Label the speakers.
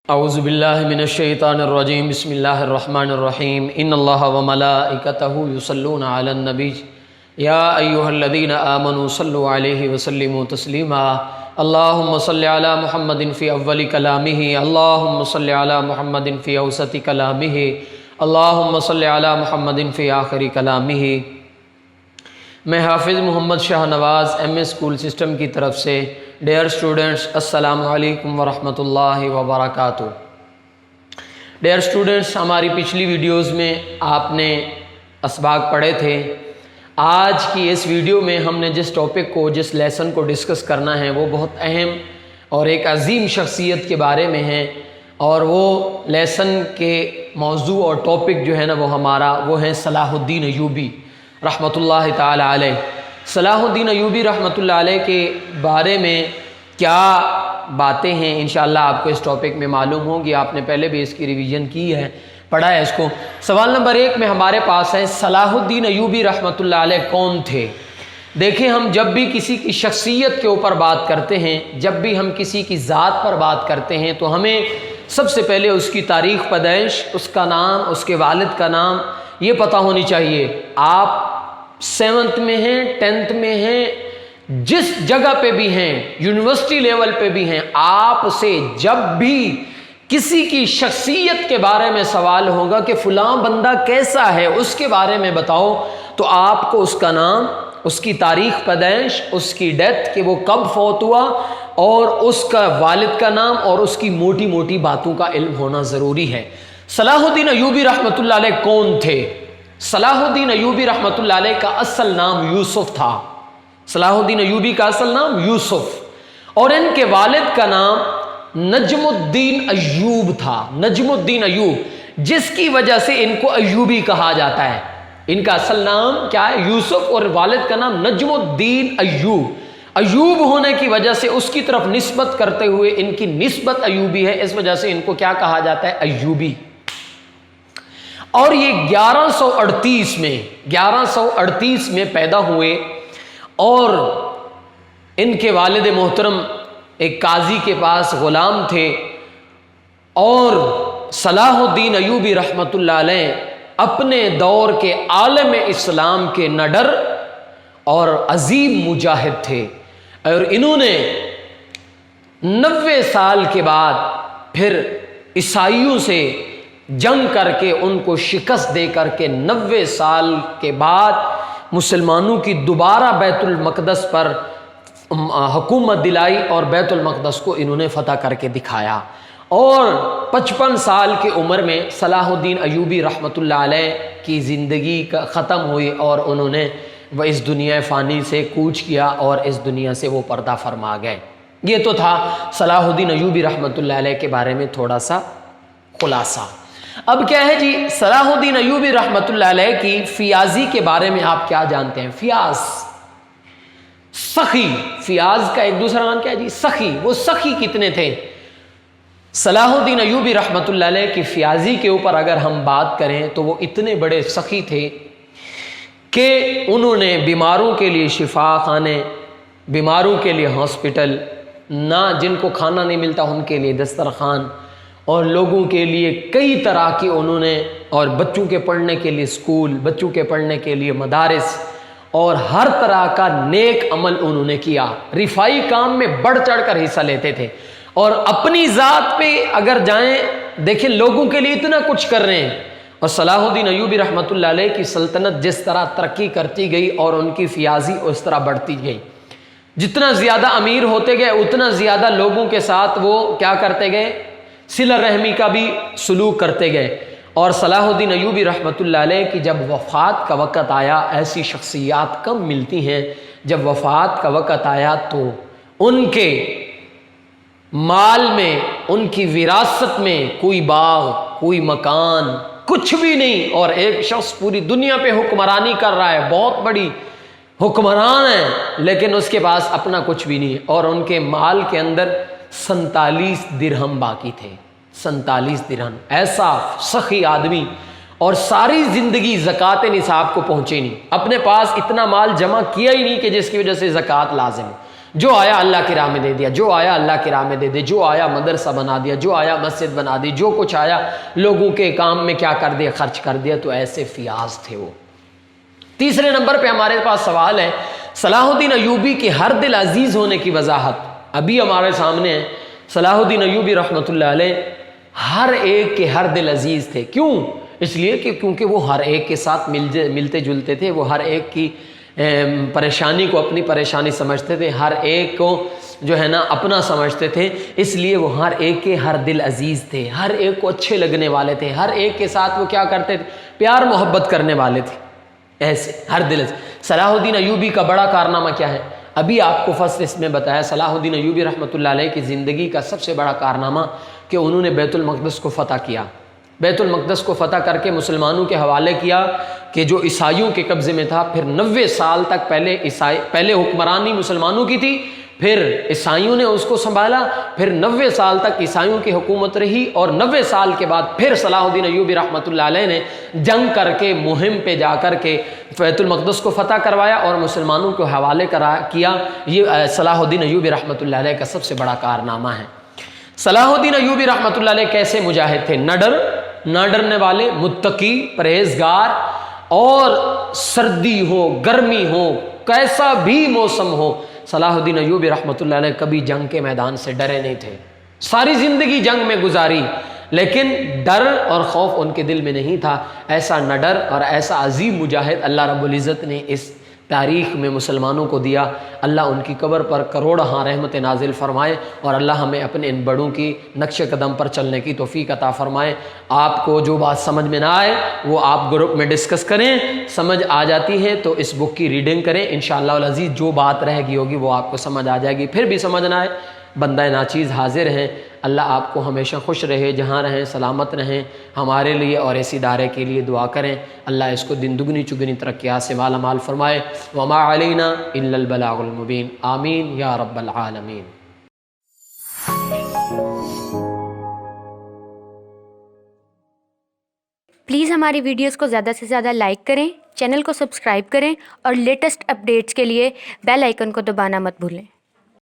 Speaker 1: اعوذ باللہ من الشیطان الرجیم بسم اللہ الرحمن الرحیم ان اللہ وملائکتہ یصلون علی النبی یا ایہا الذین آمنوا صلوا علیہ وسلموا تسلیما اللہم صل علی محمد فی اول کلامہ اللہم صل علی محمد فی اوسط کلامہ اللہم صل علی محمد فی آخر کلامہ۔ میں حافظ Muhammad Shah Nawaz M a school system کی طرف سے ڈیئر اسٹوڈنٹس السلام علیکم ورحمۃ اللہ وبرکاتہ۔ ڈیئر اسٹوڈنٹس، ہماری پچھلی ویڈیوز میں آپ نے اسباق پڑھے تھے۔ آج کی اس ویڈیو میں ہم نے جس ٹاپک کو جس لیسن کو ڈسکس کرنا ہے وہ بہت اہم اور ایک عظیم شخصیت کے بارے میں ہے، اور وہ لیسن کے موضوع اور ٹاپک جو ہے نا وہ ہے صلاح الدین ایوبی رحمۃ اللہ تعالی علیہ۔ صلاح الدین ایوبی رحمۃ اللہ علیہ کے بارے میں کیا باتیں ہیں انشاءاللہ آپ کو اس ٹاپک میں معلوم ہوگی۔ آپ نے پہلے بھی اس کی ریویژن کی ہے، پڑھا ہے اس کو۔ سوال نمبر 1 میں ہمارے پاس ہے صلاح الدین ایوبی رحمۃ اللہ علیہ کون تھے؟ دیکھیں، ہم جب بھی کسی کی شخصیت کے اوپر بات کرتے ہیں، جب بھی ہم کسی کی ذات پر بات کرتے ہیں تو ہمیں سب سے پہلے اس کی تاریخ پیدائش، اس کا نام، اس کے والد کا نام یہ پتہ ہونی چاہیے۔ آپ 7th میں ہیں، 10th میں ہیں، جس جگہ پہ بھی ہیں، یونیورسٹی لیول پہ بھی ہیں، آپ سے جب بھی کسی کی شخصیت کے بارے میں سوال ہوگا کہ فلاں بندہ کیسا ہے، اس کے بارے میں بتاؤ، تو آپ کو اس کا نام، اس کی تاریخ پیدائش، اس کی ڈیتھ کہ وہ کب فوت ہوا، اور اس کا والد کا نام اور اس کی موٹی موٹی باتوں کا علم ہونا ضروری ہے۔ صلاح الدین ایوبی رحمۃ اللہ علیہ کون تھے؟ صلاح الدین ایوبی رحمۃ اللہ علیہ کا اصل نام یوسف تھا۔ صلاح الدین ایوبی کا اصل نام یوسف، اور ان کے والد کا نام نجم الدین ایوب تھا۔ نجم الدین ایوب، جس کی وجہ سے ان کو ایوبی کہا جاتا ہے۔ ان کا اصل نام کیا ہے؟ یوسف، اور والد کا نام نجم الدین ایوب۔ ایوب ہونے کی وجہ سے اس کی طرف نسبت کرتے ہوئے ان کی نسبت ایوبی ہے، اس وجہ سے ان کو کیا کہا جاتا ہے؟ ایوبی۔ اور یہ 1138 میں پیدا ہوئے، اور ان کے والد محترم ایک قاضی کے پاس غلام تھے، اور صلاح الدین ایوبی رحمۃ اللہ علیہ اپنے دور کے عالم اسلام کے نڈر اور عظیم مجاہد تھے، اور انہوں نے 90 سال کے بعد پھر عیسائیوں سے جنگ کر کے ان کو شکست دے کر کے 90 سال کے بعد مسلمانوں کی دوبارہ بیت المقدس پر حکومت دلائی، اور بیت المقدس کو انہوں نے فتح کر کے دکھایا۔ اور 55 سال کی عمر میں صلاح الدین ایوبی رحمۃ اللہ علیہ کی زندگی ختم ہوئی، اور انہوں نے وہ اس دنیا فانی سے کوچ کیا، اور اس دنیا سے وہ پردہ فرما گئے۔ یہ تو تھا صلاح الدین ایوبی رحمۃ اللہ علیہ کے بارے میں تھوڑا سا خلاصہ۔ اب کیا ہے جی، صلاح الدین ایوبی رحمۃ اللہ علیہ کی فیاضی کے بارے میں آپ کیا جانتے ہیں؟ فیاض، سخی، فیاض کا ایک دوسرا نام کیا ہے جی؟ سخی۔ وہ سخی کتنے تھے؟ صلاح الدین ایوبی رحمۃ اللہ علیہ کی فیاضی کے اوپر اگر ہم بات کریں تو وہ اتنے بڑے سخی تھے کہ انہوں نے بیماروں کے لیے شفا خانے، بیماروں کے لیے ہاسپٹل، نہ جن کو کھانا نہیں ملتا ان کے لیے دسترخوان، اور لوگوں کے لیے کئی طرح کی انہوں نے، اور بچوں کے پڑھنے کے لیے اسکول، بچوں کے پڑھنے کے لیے مدارس، اور ہر طرح کا نیک عمل انہوں نے کیا۔ رفائی کام میں بڑھ چڑھ کر حصہ لیتے تھے، اور اپنی ذات پہ اگر جائیں، دیکھیں لوگوں کے لیے اتنا کچھ کر رہے ہیں۔ اور صلاح الدین ایوبی رحمۃ اللہ علیہ کی سلطنت جس طرح ترقی کرتی گئی اور ان کی فیاضی اس طرح بڑھتی گئی، جتنا زیادہ امیر ہوتے گئے اتنا زیادہ لوگوں کے ساتھ وہ کیا کرتے گئے؟ صلہ رحمی کا بھی سلوک کرتے گئے۔ اور صلاح الدین ایوبی رحمۃ اللہ علیہ کی جب وفات کا وقت آیا، ایسی شخصیات کم ملتی ہیں، جب وفات کا وقت آیا تو ان کے مال میں، ان کی وراثت میں کوئی باغ، کوئی مکان، کچھ بھی نہیں، اور ایک شخص پوری دنیا پہ حکمرانی کر رہا ہے، بہت بڑی حکمران ہے، لیکن اس کے پاس اپنا کچھ بھی نہیں، اور ان کے مال کے اندر 47 درہم باقی تھے۔ 47 درہم، ایسا سخی آدمی، اور ساری زندگی زکوٰۃ نصاب کو پہنچے نہیں، اپنے پاس اتنا مال جمع کیا ہی نہیں کہ جس کی وجہ سے زکوٰۃ لازم ہو۔ جو آیا اللہ کی راہ میں دے دیا، جو آیا اللہ کی راہ میں دے دیا، جو آیا مدرسہ بنا دیا، جو آیا مسجد بنا دی، جو کچھ آیا لوگوں کے کام میں کیا کر دیا، خرچ کر دیا. تو ایسے فیاض تھے وہ. تیسرے نمبر پہ ہمارے پاس سوال ہے صلاح الدین ایوبی کے ہر دل عزیز ہونے کی وضاحت ابھی ہمارے سامنے ہے. صلاح الدین ایوبی رحمۃ اللہ علیہ ہر ایک کے ہر دل عزیز تھے. کیوں؟ اس لیے کہ کیونکہ وہ ہر ایک کے ساتھ ملتے جلتے تھے. وہ ہر ایک کی پریشانی کو اپنی پریشانی سمجھتے تھے، ہر ایک کو جو ہے نا اپنا سمجھتے تھے. اس لیے وہ ہر ایک کے ہر دل عزیز تھے، ہر ایک کو اچھے لگنے والے تھے، ہر ایک کے ساتھ وہ کیا کرتے تھے، پیار محبت کرنے والے تھے. ایسے ہر دل. صلاح الدین ایوبی کا بڑا کارنامہ کیا ہے؟ ابھی آپ کو فصل اس میں بتایا. صلاح الدین ایوبی رحمۃ اللہ علیہ کی زندگی کا سب سے بڑا کارنامہ کہ انہوں نے بیت المقدس کو فتح کیا. بیت المقدس کو فتح کر کے مسلمانوں کے حوالے کیا کہ جو عیسائیوں کے قبضے میں تھا. پھر 90 سال تک پہلے حکمرانی مسلمانوں کی تھی، پھر عیسائیوں نے اس کو سنبھالا، پھر 90 سال تک عیسائیوں کی حکومت رہی، اور 90 سال کے بعد پھر صلاح الدین ایوبی رحمۃ اللہ علیہ نے جنگ کر کے مہم پہ جا کر کے بیت المقدس کو فتح کروایا اور مسلمانوں کو حوالے کیا. یہ صلاح الدین ایوبی رحمۃ اللہ علیہ کا سب سے بڑا کارنامہ ہے. صلاح الدین ایوبی رحمۃ اللہ علیہ کیسے مجاہد تھے؟ نہ ڈرنے والے، متقی، پرہیزگار، اور سردی ہو گرمی ہو کیسا بھی موسم ہو صلاح الدین ایوبی رحمۃ اللہ علیہ کبھی جنگ کے میدان سے ڈرے نہیں تھے. ساری زندگی جنگ میں گزاری لیکن ڈر اور خوف ان کے دل میں نہیں تھا. ایسا نہ ڈر اور ایسا عظیم مجاہد اللہ رب العزت نے اس تاریخ میں مسلمانوں کو دیا. اللہ ان کی قبر پر کروڑہاں رحمت نازل فرمائے، اور اللہ ہمیں اپنے ان بڑوں کی نقش قدم پر چلنے کی توفیق عطا فرمائے. آپ کو جو بات سمجھ میں نہ آئے وہ آپ گروپ میں ڈسکس کریں، سمجھ آ جاتی ہے تو اس بک کی ریڈنگ کریں. انشاءاللہ العزیز جو بات رہ گئی ہوگی وہ آپ کو سمجھ آ جائے گی. پھر بھی سمجھ نہ آئے، بندہ ناچیز حاضر ہیں. اللہ آپ کو ہمیشہ خوش رہے، جہاں رہیں سلامت رہیں. ہمارے لیے اور اس ادارے کے لیے دعا کریں. اللہ اس کو دن دگنی چگنی ترقیات سے مالا مال فرمائے. وما علینا الا البلاغ المبین. آمین یا رب العالمین.
Speaker 2: پلیز ہماری ویڈیوز کو زیادہ سے زیادہ لائک کریں، چینل کو سبسکرائب کریں، اور لیٹسٹ اپڈیٹس کے لیے بیل آئیکن کو دبانا مت بھولیں.